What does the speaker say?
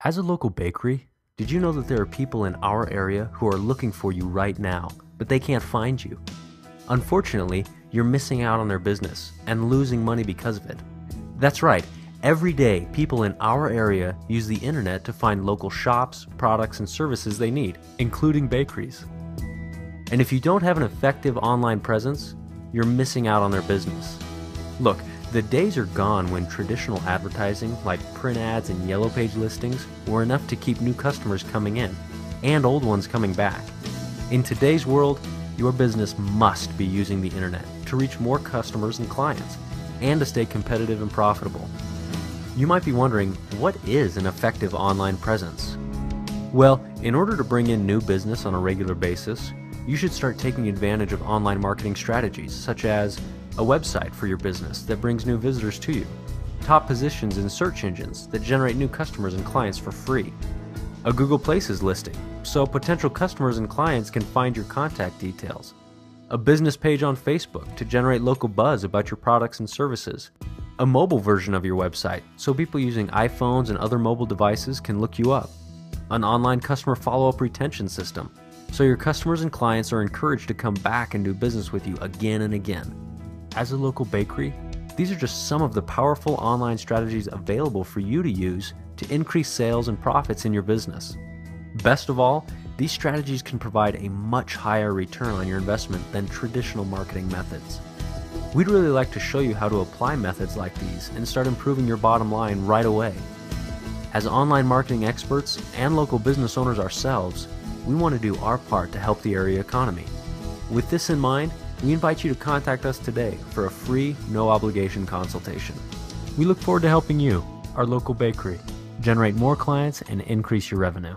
As a local bakery, did you know that there are people in our area who are looking for you right now, but they can't find you? Unfortunately, you're missing out on their business and losing money because of it. That's right, every day people in our area use the internet to find local shops, products, and services they need, including bakeries. And if you don't have an effective online presence, you're missing out on their business. Look, the days are gone when traditional advertising like print ads and yellow page listings were enough to keep new customers coming in and old ones coming back. In today's world, your business must be using the internet to reach more customers and clients and to stay competitive and profitable. You might be wondering, what is an effective online presence? Well, in order to bring in new business on a regular basis, you should start taking advantage of online marketing strategies such as a website for your business that brings new visitors to you, top positions in search engines that generate new customers and clients for free, a Google Places listing so potential customers and clients can find your contact details, a business page on Facebook to generate local buzz about your products and services, a mobile version of your website so people using iPhones and other mobile devices can look you up, an online customer follow-up retention system so your customers and clients are encouraged to come back and do business with you again and again. As a local bakery, these are just some of the powerful online strategies available for you to use to increase sales and profits in your business. Best of all, these strategies can provide a much higher return on your investment than traditional marketing methods. We'd really like to show you how to apply methods like these and start improving your bottom line right away. As online marketing experts and local business owners ourselves, we want to do our part to help the area economy. With this in mind, we invite you to contact us today for a free, no-obligation consultation. We look forward to helping you, our local bakery, generate more clients and increase your revenue.